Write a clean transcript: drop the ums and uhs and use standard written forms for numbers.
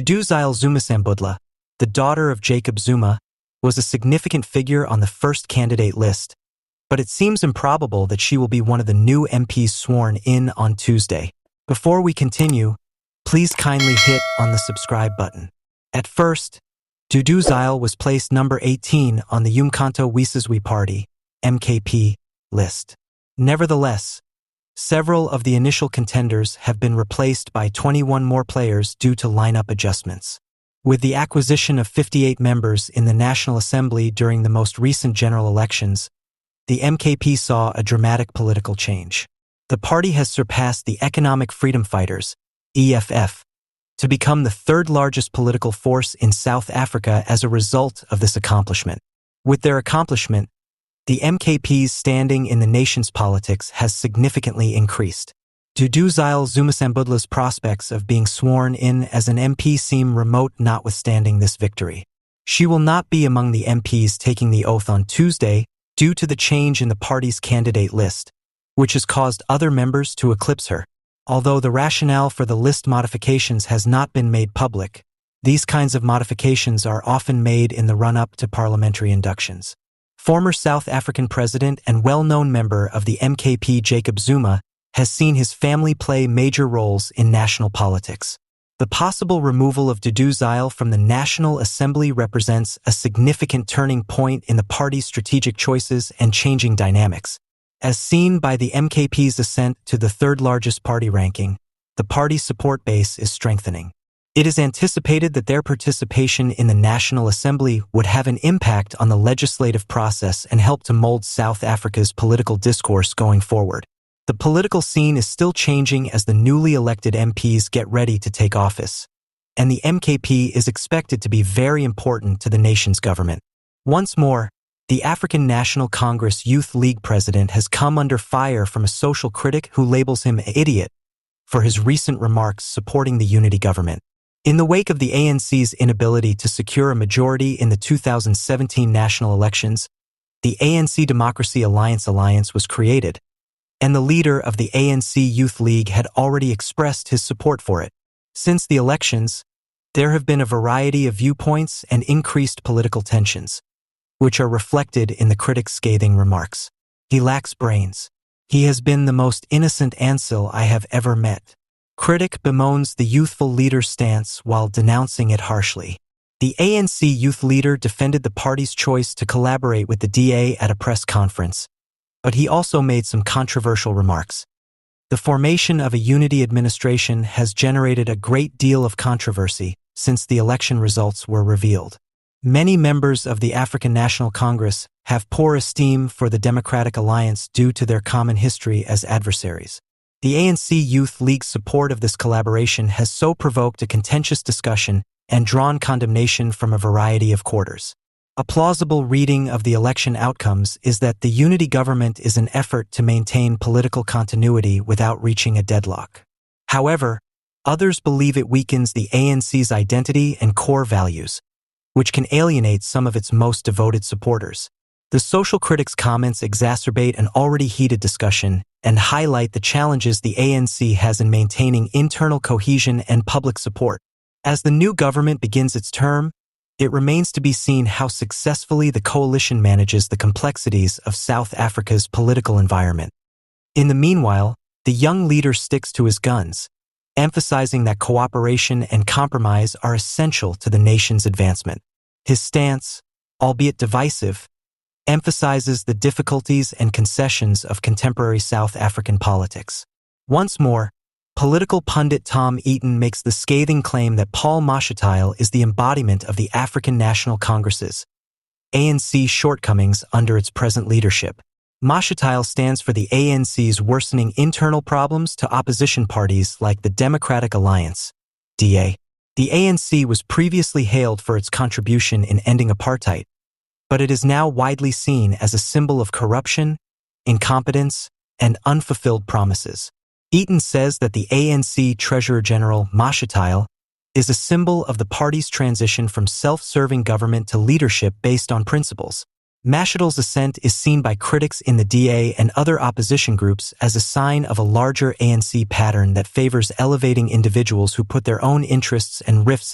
Duduzile Zuma-Sambudla, the daughter of Jacob Zuma, was a significant figure on the first candidate list, but it seems improbable that she will be one of the new MPs sworn in on Tuesday. Before we continue, please kindly hit on the subscribe button. At first, Duduzile was placed number 18 on the uMkhonto weSizwe Party, MKP, list. Nevertheless, several of the initial contenders have been replaced by 21 more players due to lineup adjustments. With the acquisition of 58 members in the National Assembly during the most recent general elections, the MKP saw a dramatic political change. The party has surpassed the Economic Freedom Fighters, EFF, to become the third largest political force in South Africa as a result of this accomplishment. With their accomplishment, the MKP's standing in the nation's politics has significantly increased. Duduzile Zuma-Sambudla's prospects of being sworn in as an MP seem remote notwithstanding this victory. She will not be among the MPs taking the oath on Tuesday due to the change in the party's candidate list, which has caused other members to eclipse her. Although the rationale for the list modifications has not been made public, these kinds of modifications are often made in the run-up to parliamentary inductions. Former South African president and well-known member of the MKP Jacob Zuma has seen his family play major roles in national politics. The possible removal of Duduzile from the National Assembly represents a significant turning point in the party's strategic choices and changing dynamics. As seen by the MKP's ascent to the third-largest party ranking, the party's support base is strengthening. It is anticipated that their participation in the National Assembly would have an impact on the legislative process and help to mold South Africa's political discourse going forward. The political scene is still changing as the newly elected MPs get ready to take office, and the MKP is expected to be very important to the nation's government. Once more, the African National Congress Youth League president has come under fire from a social critic who labels him an idiot for his recent remarks supporting the unity government. In the wake of the ANC's inability to secure a majority in the 2017 national elections, the ANC-Democracy Alliance was created, and the leader of the ANC Youth League had already expressed his support for it. Since the elections, there have been a variety of viewpoints and increased political tensions, which are reflected in the critic's scathing remarks. He lacks brains. He has been the most innocent ancil I have ever met. Critic bemoans the youthful leader's stance while denouncing it harshly. The ANC youth leader defended the party's choice to collaborate with the DA at a press conference, but he also made some controversial remarks. The formation of a unity administration has generated a great deal of controversy since the election results were revealed. Many members of the African National Congress have poor esteem for the Democratic Alliance due to their common history as adversaries. The ANC Youth League's support of this collaboration has so provoked a contentious discussion and drawn condemnation from a variety of quarters. A plausible reading of the election outcomes is that the unity government is an effort to maintain political continuity without reaching a deadlock. However, others believe it weakens the ANC's identity and core values, which can alienate some of its most devoted supporters. The social critics' comments exacerbate an already heated discussion and highlight the challenges the ANC has in maintaining internal cohesion and public support. As the new government begins its term, it remains to be seen how successfully the coalition manages the complexities of South Africa's political environment. In the meanwhile, the young leader sticks to his guns, emphasizing that cooperation and compromise are essential to the nation's advancement. His stance, albeit divisive, emphasizes the difficulties and concessions of contemporary South African politics. Once more, political pundit Tom Eaton makes the scathing claim that Paul Mashatile is the embodiment of the African National Congress's ANC shortcomings under its present leadership. Mashatile stands for the ANC's worsening internal problems to opposition parties like the Democratic Alliance, DA. The ANC was previously hailed for its contribution in ending apartheid, but it is now widely seen as a symbol of corruption, incompetence, and unfulfilled promises. Eaton says that the ANC Treasurer General Mashatile is a symbol of the party's transition from self-serving government to leadership based on principles. Mashatile's ascent is seen by critics in the DA and other opposition groups as a sign of a larger ANC pattern that favors elevating individuals who put their own interests and rifts